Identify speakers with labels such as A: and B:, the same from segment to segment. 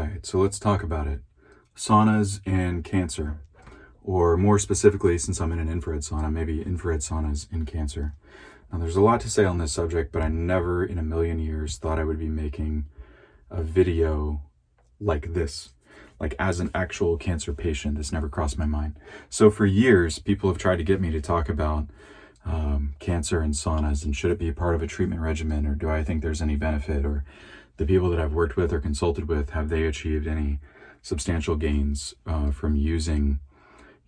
A: Alright, so let's talk about it. Saunas and cancer. Or more specifically, since I'm in an infrared sauna, maybe infrared saunas and cancer. Now there's a lot to say on this subject, but I never in a million years thought I would be making a video like this. Like as an actual cancer patient, this never crossed my mind. So for years, people have tried to get me to talk about cancer and saunas, and should it be a part of a treatment regimen, or do I think there's any benefit, or the people that I've worked with or consulted with, have they achieved any substantial gains from using,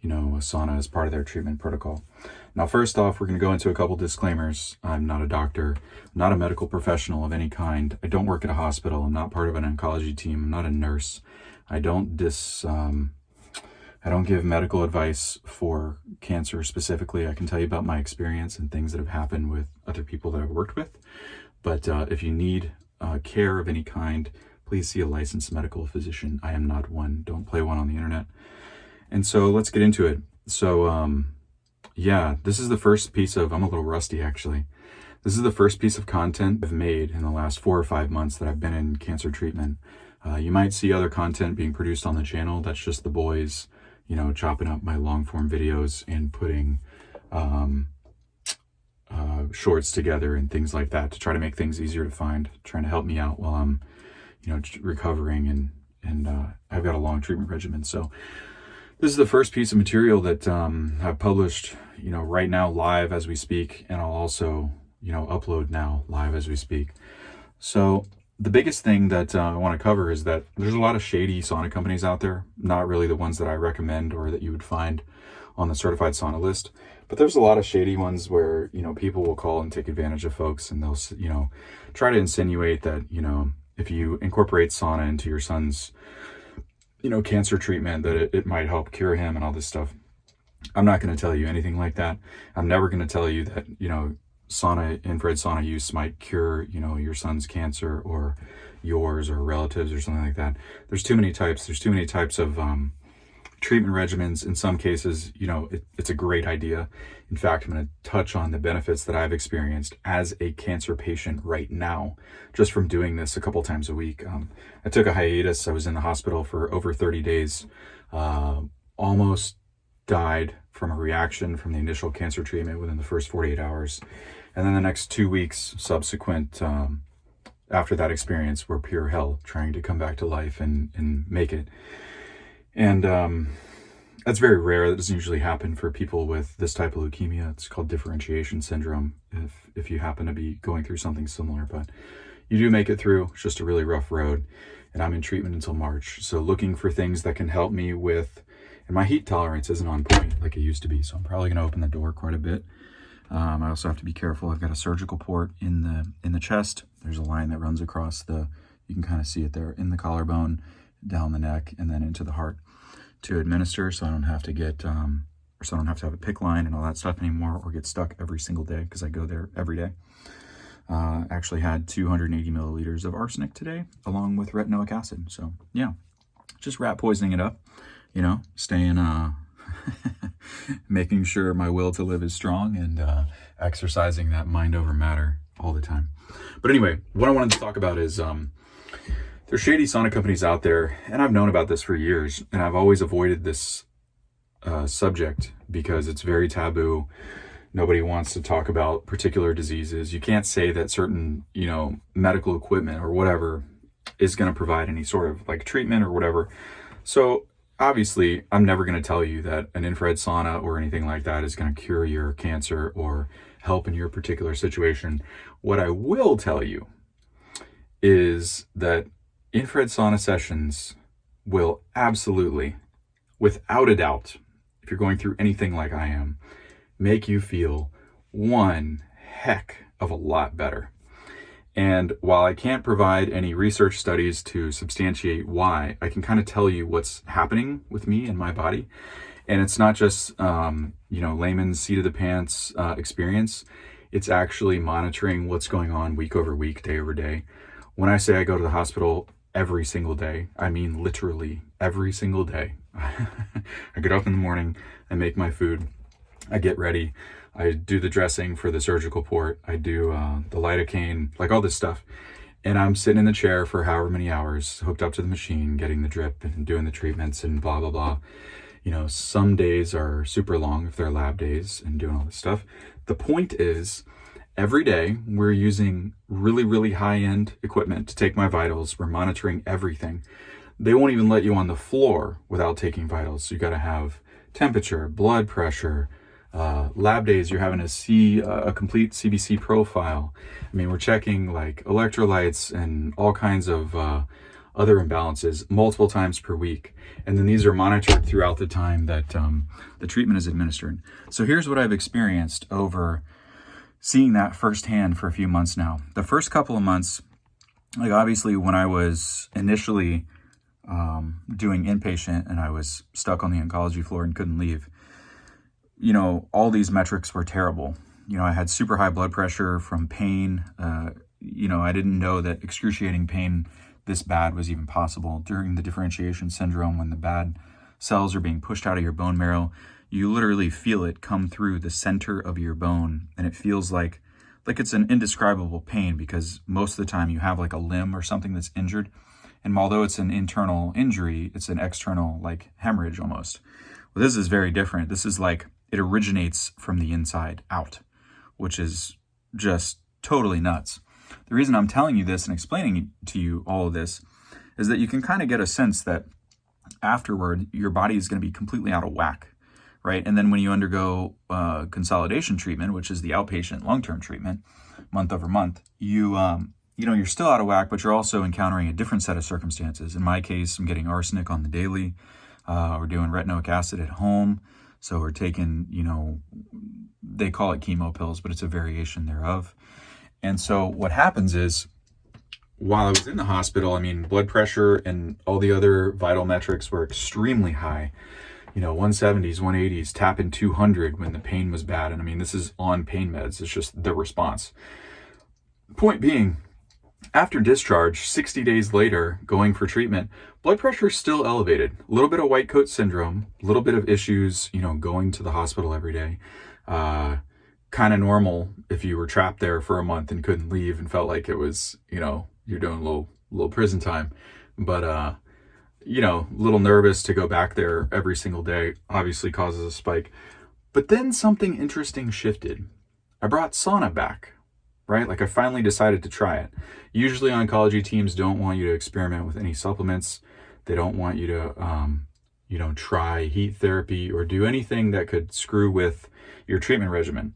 A: a sauna as part of their treatment protocol. Now, first off, we're going to go into a couple disclaimers. I'm not a doctor, not a medical professional of any kind. I don't work at a hospital. I'm not part of an oncology team. I'm not a nurse. I don't give medical advice for cancer specifically. I can tell you about my experience and things that have happened with other people that I've worked with. But if you need care of any kind, please see a licensed medical physician. I am not one. Don't play one on the internet. And so let's get into it. So this is the first piece of, I'm a little rusty actually. This is the first piece of content I've made in the last 4 or 5 months that I've been in cancer treatment. You might see other content being produced on the channel. That's just the boys, chopping up my long form videos and putting shorts together and things like that to try to make things easier to find, trying to help me out while I'm, recovering and I've got a long treatment regimen. So this is the first piece of material that I've published, right now live as we speak, and I'll also, upload now live as we speak. So the biggest thing that I want to cover is that there's a lot of shady sauna companies out there, not really the ones that I recommend or that you would find on the certified sauna list, but there's a lot of shady ones where, people will call and take advantage of folks, and they'll, try to insinuate that, if you incorporate sauna into your son's, cancer treatment, that it might help cure him and all this stuff. I'm not going to tell you anything like that. I'm never going to tell you that, infrared sauna use might cure, your son's cancer or yours or relatives or something like that. There's too many types. There's too many types of treatment regimens. In some cases, it's a great idea. In fact, I'm going to touch on the benefits that I've experienced as a cancer patient right now, just from doing this a couple times a week. I took a hiatus. I was in the hospital for over 30 days, almost died from a reaction from the initial cancer treatment within the first 48 hours. And then the next 2 weeks subsequent after that experience were pure hell, trying to come back to life and make it. And that's very rare. That doesn't usually happen for people with this type of leukemia. It's called differentiation syndrome, if you happen to be going through something similar. But you do make it through. It's just a really rough road. And I'm in treatment until March. So looking for things that can help me with, and my heat tolerance isn't on point like it used to be. So I'm probably going to open the door quite a bit. I also have to be careful. I've got a surgical port in the chest. There's a line that runs across you can kind of see it there, in the collarbone, down the neck, and then into the heart to administer, so I don't have to have a PICC line and all that stuff anymore, or get stuck every single day, because I go there every day. Actually had 280 milliliters of arsenic today, along with retinoic acid. So yeah, just rat poisoning it up, staying, making sure my will to live is strong, and exercising that mind over matter all the time. But anyway, what I wanted to talk about is there's shady sauna companies out there, and I've known about this for years, and I've always avoided this subject because it's very taboo. Nobody wants to talk about particular diseases. You can't say that certain, medical equipment or whatever is going to provide any sort of like treatment or whatever. So obviously, I'm never going to tell you that an infrared sauna or anything like that is going to cure your cancer or help in your particular situation. What I will tell you is that infrared sauna sessions will absolutely, without a doubt, if you're going through anything like I am, make you feel one heck of a lot better. And while I can't provide any research studies to substantiate why, I can kind of tell you what's happening with me and my body. And it's not just, layman's seat of the pants experience. It's actually monitoring what's going on week over week, day over day. When I say I go to the hospital every single day, I mean literally every single day. I get up in the morning, I make my food, I get ready, I do the dressing for the surgical port, I do the lidocaine, like all this stuff. and I'm sitting in the chair for however many hours, hooked up to the machine, getting the drip and doing the treatments and blah, blah, blah. You know, some days are super long if they're lab days and doing all this stuff. The point is, every day we're using really, really high-end equipment to take my vitals. We're monitoring everything. They won't even let you on the floor without taking vitals. So you got to have temperature, blood pressure. Lab days, you're having to see a complete CBC profile. I mean, we're checking like electrolytes and all kinds of other imbalances multiple times per week. And then these are monitored throughout the time that the treatment is administered. So here's what I've experienced over seeing that firsthand for a few months now. The first couple of months, like obviously when I was initially doing inpatient and I was stuck on the oncology floor and couldn't leave, you know, all these metrics were terrible. You know, I had super high blood pressure from pain. You know, I didn't know that excruciating pain this bad was even possible. During the differentiation syndrome, when the bad cells are being pushed out of your bone marrow, you literally feel it come through the center of your bone, and it feels like it's an indescribable pain, because most of the time you have like a limb or something that's injured, and although it's an internal injury, it's an external like hemorrhage almost. Well, this is very different. This is like it originates from the inside out, which is just totally nuts. The reason I'm telling you this and explaining to you all of this is that you can kind of get a sense that afterward your body is going to be completely out of whack, right? And then when you undergo consolidation treatment, which is the outpatient long-term treatment, month over month, you know, you're still out of whack, but you're also encountering a different set of circumstances. In my case, I'm getting arsenic on the daily. We're doing retinoic acid at home. So we're taking, you know, they call it chemo pills, but it's a variation thereof. And so what happens is, while I was in the hospital, I mean, blood pressure and all the other vital metrics were extremely high. You know, 170s, 180s, tapping 200 when the pain was bad. And I mean, this is on pain meds. It's just the response. Point being, after discharge, 60 days later, going for treatment, blood pressure is still elevated. A little bit of white coat syndrome, a little bit of issues, you know, going to the hospital every day. Kind of normal if you were trapped there for a month and couldn't leave and felt like it was, you know, you're doing a little prison time. But, you know, a little nervous to go back there every single day obviously causes a spike. But then something interesting shifted. I brought sauna back. Right? Like I finally decided to try it. Usually oncology teams don't want you to experiment with any supplements. They don't want you to, you know, try heat therapy or do anything that could screw with your treatment regimen.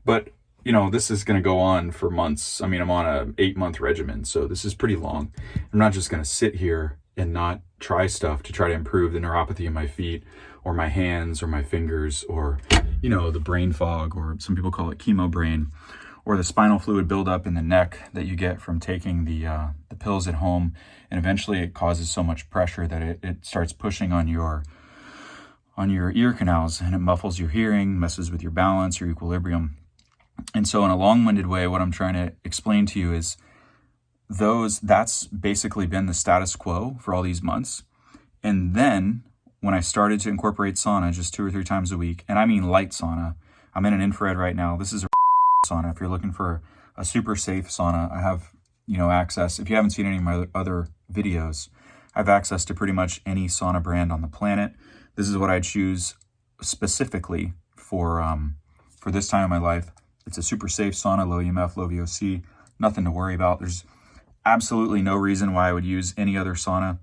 A: But, you know, this is going to go on for months. I mean, I'm on a 8-month regimen, so this is pretty long. I'm not just going to sit here and not try stuff to try to improve the neuropathy in my feet or my hands or my fingers or, you know, the brain fog, or some people call it chemo brain, or the spinal fluid buildup in the neck that you get from taking the pills at home. And eventually it causes so much pressure that it starts pushing on your ear canals, and it muffles your hearing, messes with your balance, your equilibrium. And so in a long-winded way, what I'm trying to explain to you is that's basically been the status quo for all these months. And then when I started to incorporate sauna just 2 or 3 times a week, and I mean light sauna, I'm in an infrared right now. This is a sauna. If you're looking for a super safe sauna, I have, you know, access. If you haven't seen any of my other videos, I have access to pretty much any sauna brand on the planet. This is what I choose specifically for this time of my life. It's a super safe sauna, low EMF, low VOC, nothing to worry about. There's absolutely no reason why I would use any other sauna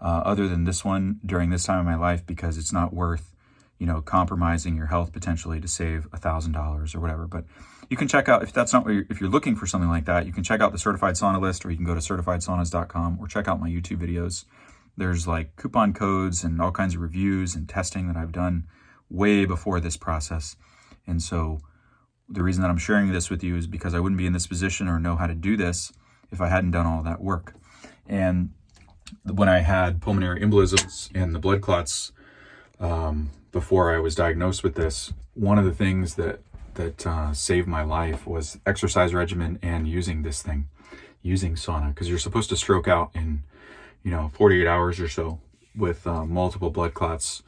A: other than this one during this time of my life, because it's not worth, you know, compromising your health potentially to save $1,000 or whatever. But you can check out, if that's not what if you're looking for something like that, you can check out the certified sauna list, or you can go to certifiedsaunas.com or check out my YouTube videos. There's like coupon codes and all kinds of reviews and testing that I've done way before this process. And so the reason that I'm sharing this with you is because I wouldn't be in this position or know how to do this if I hadn't done all that work. And when I had pulmonary embolisms and the blood clots before I was diagnosed with this, one of the things that saved my life was exercise regimen and using this thing, using sauna, because you're supposed to stroke out in, 48 hours or so with multiple blood clots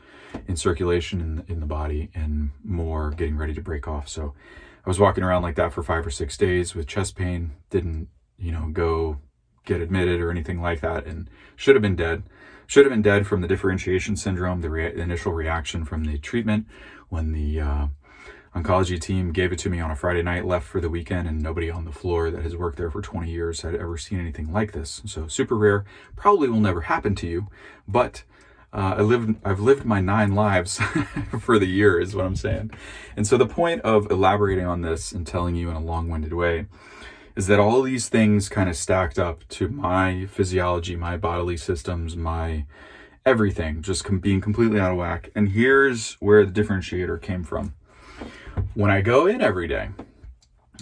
A: in circulation in the body and more getting ready to break off. So I was walking around like that for 5 or 6 days with chest pain, didn't, go get admitted or anything like that, and should have been dead. Should have been dead from the differentiation syndrome, the initial reaction from the treatment when the oncology team gave it to me on a Friday night, left for the weekend, and nobody on the floor that has worked there for 20 years had ever seen anything like this. So super rare, probably will never happen to you, but I've lived my 9 lives for the year is what I'm saying. And so the point of elaborating on this and telling you in a long-winded way is that all these things kind of stacked up to my physiology, my bodily systems, my everything just being completely out of whack. And here's where the differentiator came from. When I go in every day,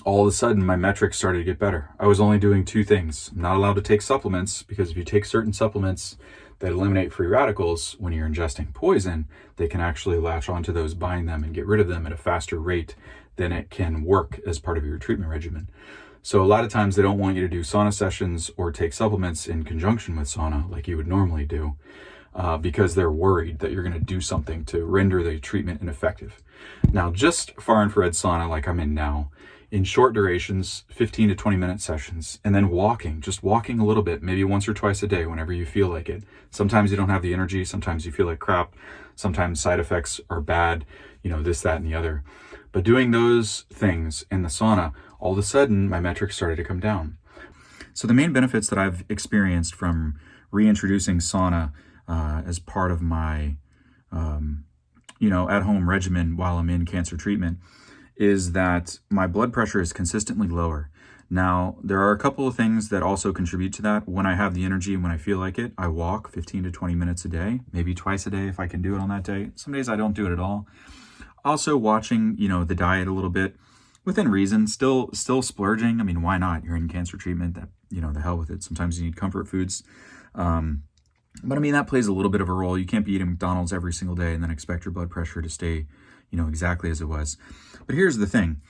A: all of a sudden my metrics started to get better. I was only doing 2 things. I'm not allowed to take supplements, because if you take certain supplements that eliminate free radicals, when you're ingesting poison, they can actually latch onto those, bind them, and get rid of them at a faster rate than it can work as part of your treatment regimen. So a lot of times they don't want you to do sauna sessions or take supplements in conjunction with sauna like you would normally do, because they're worried that you're going to do something to render the treatment ineffective. Now, just far infrared sauna like I'm in now, in short durations, 15 to 20 minute sessions, and then just walking a little bit, maybe once or twice a day whenever you feel like it. Sometimes you don't have the energy, sometimes you feel like crap, sometimes side effects are bad, this, that, and the other. But doing those things in the sauna, all of a sudden my metrics started to come down. So the main benefits that I've experienced from reintroducing sauna as part of my at-home regimen while I'm in cancer treatment is that my blood pressure is consistently lower. Now, there are a couple of things that also contribute to that. When I have the energy and when I feel like it, I walk 15 to 20 minutes a day, maybe twice a day if I can do it on that day. Some days I don't do it at all. Also watching, the diet a little bit within reason, still splurging. I mean, why not? You're in cancer treatment, the hell with it. Sometimes you need comfort foods. But I mean, that plays a little bit of a role. You can't be eating McDonald's every single day and then expect your blood pressure to stay, exactly as it was. But here's the thing.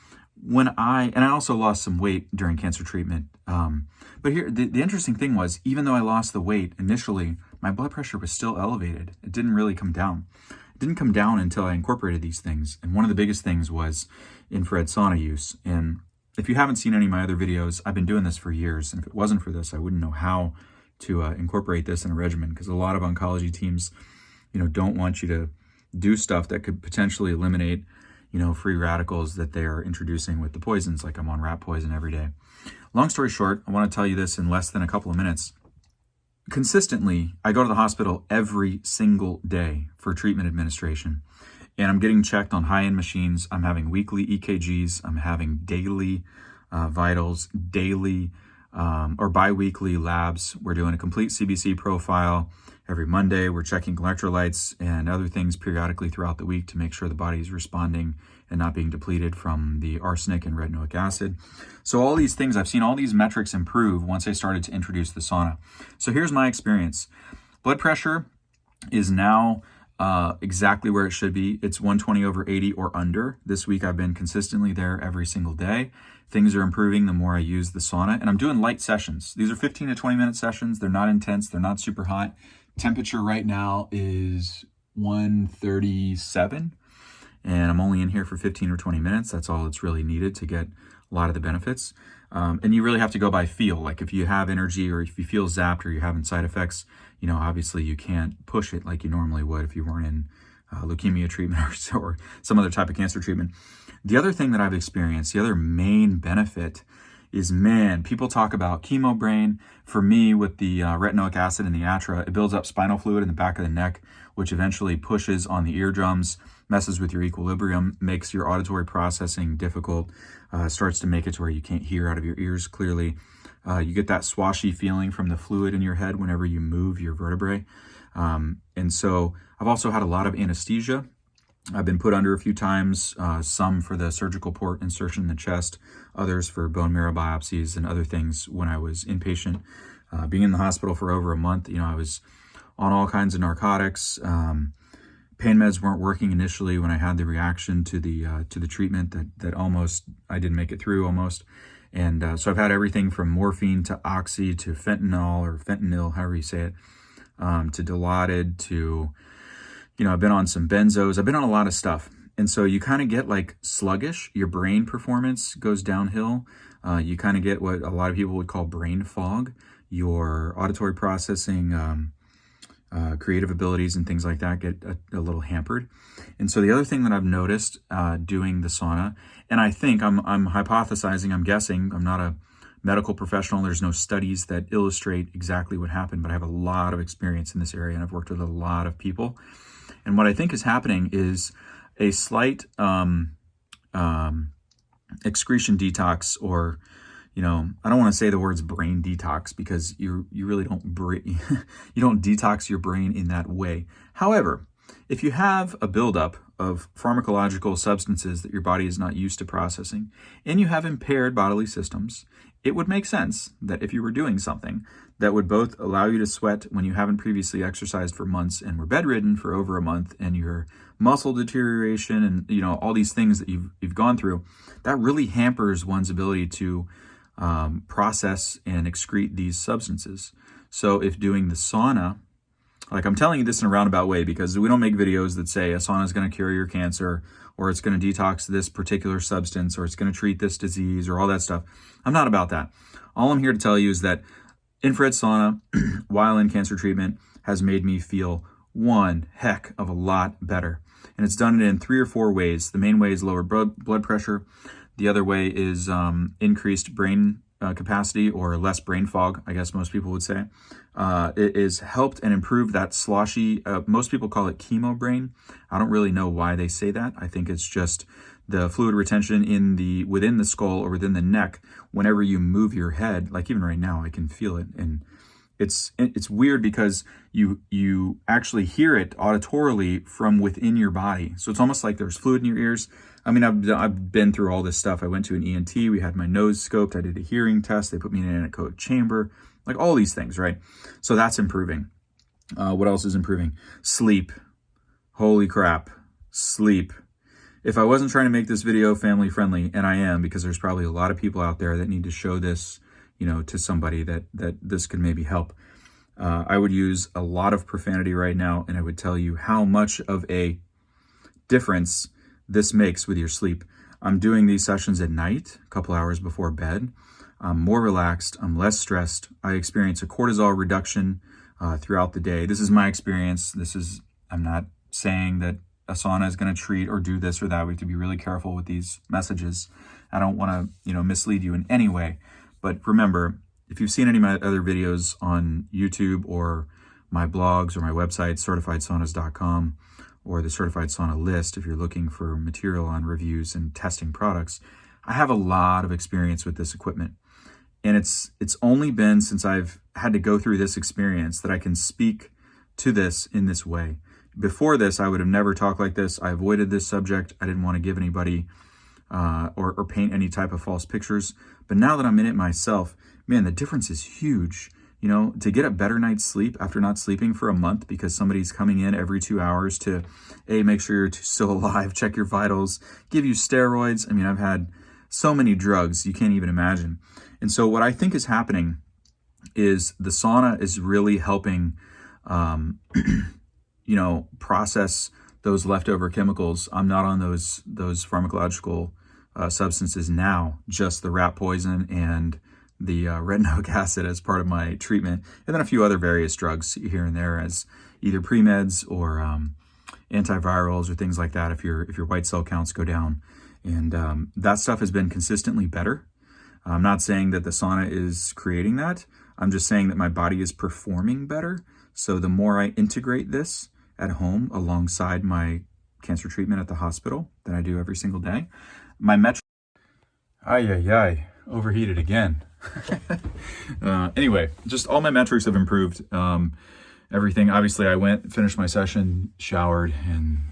A: I also lost some weight during cancer treatment. But here, the interesting thing was, even though I lost the weight initially, my blood pressure was still elevated. It didn't really come down. It didn't come down until I incorporated these things. And one of the biggest things was infrared sauna use. And if you haven't seen any of my other videos, I've been doing this for years. And if it wasn't for this, I wouldn't know how to incorporate this in a regimen, because a lot of oncology teams, don't want you to do stuff that could potentially eliminate, free radicals that they are introducing with the poisons, like I'm on rat poison every day. Long story short, I want to tell you this in less than a couple of minutes. Consistently, I go to the hospital every single day for treatment administration, and I'm getting checked on high-end machines. I'm having weekly EKGs. I'm having daily vitals, daily or bi-weekly labs. We're doing a complete CBC profile every Monday. We're checking electrolytes and other things periodically throughout the week to make sure the body is responding and not being depleted from the arsenic and retinoic acid. So all these things, I've seen all these metrics improve once I started to introduce the sauna. So here's my experience. Blood pressure is now exactly where it should be. It's 120/80 or under. This week I've been consistently there every single day. Things are improving the more I use the sauna, and I'm doing light sessions. These are 15 to 20 minute sessions. They're not intense. They're not super hot. Temperature right now is 137, and I'm only in here for 15 or 20 minutes. That's all that's really needed to get a lot of the benefits. And you really have to go by feel. Like if you have energy or if you feel zapped or you're having side effects, obviously you can't push it like you normally would if you weren't in leukemia treatment or some other type of cancer treatment. The other thing that I've experienced, the other main benefit is, people talk about chemo brain. For me, with the retinoic acid in the atra, it builds up spinal fluid in the back of the neck, which eventually pushes on the eardrums, messes with your equilibrium, makes your auditory processing difficult, starts to make it to where you can't hear out of your ears clearly. You get that swashy feeling from the fluid in your head whenever you move your vertebrae. And so I've also had a lot of anesthesia. I've been put under a few times, some for the surgical port insertion in the chest, others for bone marrow biopsies and other things when I was inpatient. Being in the hospital for over a month, I was on all kinds of narcotics. Pain meds weren't working initially when I had the reaction to the treatment that almost I didn't make it through almost. And so I've had everything from morphine to oxy to fentanyl or fentanyl, however you say it, to Dilaudid to... I've been on some benzos. I've been on a lot of stuff. And so you kind of get like sluggish. Your brain performance goes downhill. You kind of get what a lot of people would call brain fog. your auditory processing, creative abilities and things like that get a little hampered. And so the other thing that I've noticed doing the sauna, and I think I'm hypothesizing, I'm guessing, I'm not a medical professional, there's no studies that illustrate exactly what happened, but I have a lot of experience in this area and I've worked with a lot of people. And what I think is happening is a slight excretion detox, or I don't want to say the words brain detox, because you really don't you don't detox your brain in that way. However, if you have a buildup of pharmacological substances that your body is not used to processing, and you have impaired bodily systems, it would make sense that if you were doing something that would both allow you to sweat when you haven't previously exercised for months and were bedridden for over a month, and your muscle deterioration and all these things that you've gone through, that really hampers one's ability to process and excrete these substances. So if doing the sauna, like I'm telling you this in a roundabout way because we don't make videos that say a sauna is going to cure your cancer, or it's going to detox this particular substance, or it's going to treat this disease, or all that stuff. I'm not about that. All I'm here to tell you is that infrared sauna, while in cancer treatment, has made me feel one heck of a lot better. And it's done it in 3 or 4 ways. The main way is lower blood pressure. The other way is increased brain capacity, or less brain fog, I guess most people would say. It has helped and improved that sloshy, most people call it chemo brain. I don't really know why they say that. I think it's just the fluid retention within the skull or within the neck. Whenever you move your head, like even right now, I can feel it. And it's weird because you actually hear it auditorily from within your body. So it's almost like there's fluid in your ears. I mean, I've been through all this stuff. I went to an ENT. We had my nose scoped. I did a hearing test. They put me in an anechoic chamber. Like all these things, right? So that's improving. What else is improving? Sleep. Holy crap. Sleep. If I wasn't trying to make this video family friendly, and I am, because there's probably a lot of people out there that need to show this, to somebody that this could maybe help. I would use a lot of profanity right now, and I would tell you how much of a difference this makes with your sleep. I'm doing these sessions at night, a couple hours before bed. I'm more relaxed. I'm less stressed. I experience a cortisol reduction throughout the day. This is my experience. I'm not saying that a sauna is going to treat or do this or that. We have to be really careful with these messages. I don't want to, mislead you in any way. But remember, if you've seen any of my other videos on YouTube or my blogs or my website, certifiedsaunas.com, or the Certified Sauna list, if you're looking for material on reviews and testing products, I have a lot of experience with this equipment. And it's only been since I've had to go through this experience that I can speak to this in this way. Before this, I would have never talked like this. I avoided this subject. I didn't want to give anybody or paint any type of false pictures. But now that I'm in it myself, man, the difference is huge. To get a better night's sleep after not sleeping for a month because somebody's coming in every 2 hours to, make sure you're still alive, check your vitals, give you steroids. I mean, I've had so many drugs you can't even imagine. And so what I think is happening is the sauna is really helping, process those leftover chemicals. I'm not on those pharmacological substances now, just the rat poison and the retinoic acid as part of my treatment, and then a few other various drugs here and there as either pre-meds or antivirals or things like that if your white cell counts go down. And that stuff has been consistently better. I'm not saying that the sauna is creating that. I'm just saying that my body is performing better. So the more I integrate this at home alongside my cancer treatment at the hospital that I do every single day, my metric... overheated again. Anyway, just all my metrics have improved. Everything, obviously I finished my session, showered, and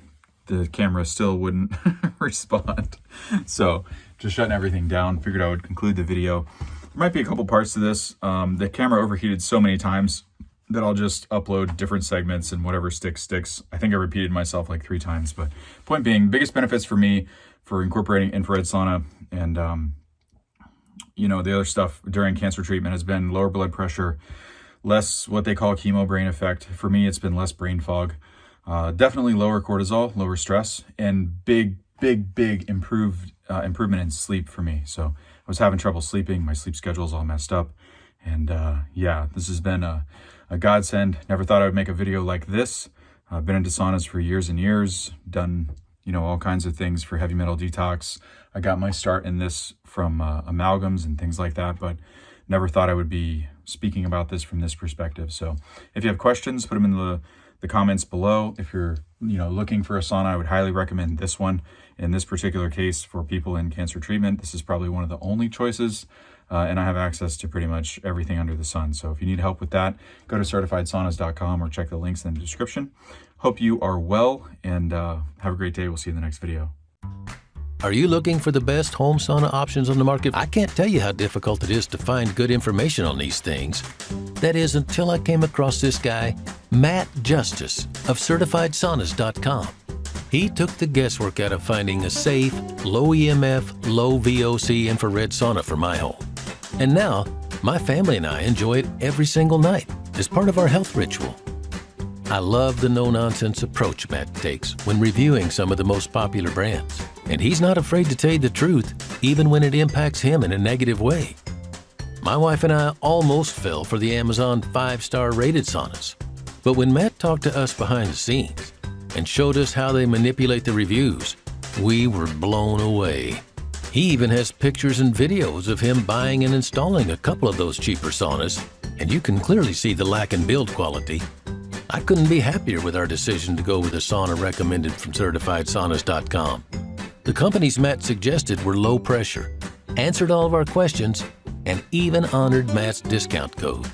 A: the camera still wouldn't respond. So just shutting everything down, figured I would conclude the video. There might be a couple parts to this. The camera overheated so many times that I'll just upload different segments and whatever sticks. I think I repeated myself like 3 times, but point being, biggest benefits for me for incorporating infrared sauna and the other stuff during cancer treatment has been lower blood pressure, less what they call chemo brain effect. For me, it's been less brain fog, definitely lower cortisol, lower stress, and big improvement in sleep for me. So I was having trouble sleeping. My sleep schedule's all messed up. And yeah, this has been a godsend. Never thought I would make a video like this. I've been into saunas for years and years, done, you know, all kinds of things for heavy metal detox. I got my start in this from amalgams and things like that, but never thought I would be speaking about this from this perspective. So if you have questions, put them in the comments below. If you're, you know, looking for a sauna, I would highly recommend this one. In this particular case, for people in cancer treatment, this is probably one of the only choices. And I have access to pretty much everything under the sun. So if you need help with that, go to CertifiedSaunas.com or check the links in the description. Hope you are well, and have a great day. We'll see you in the next video.
B: Are you looking for the best home sauna options on the market? I can't tell you how difficult it is to find good information on these things. That is, until I came across this guy, Matt Justice of CertifiedSaunas.com. He took the guesswork out of finding a safe, low EMF, low VOC infrared sauna for my home. And now, my family and I enjoy it every single night as part of our health ritual. I love the no-nonsense approach Matt takes when reviewing some of the most popular brands. And he's not afraid to tell you the truth, even when it impacts him in a negative way. My wife and I almost fell for the Amazon 5-star rated saunas. But when Matt talked to us behind the scenes and showed us how they manipulate the reviews, we were blown away. He even has pictures and videos of him buying and installing a couple of those cheaper saunas, and you can clearly see the lack in build quality. I couldn't be happier with our decision to go with a sauna recommended from CertifiedSaunas.com. The companies Matt suggested were low pressure, answered all of our questions, and even honored Matt's discount code.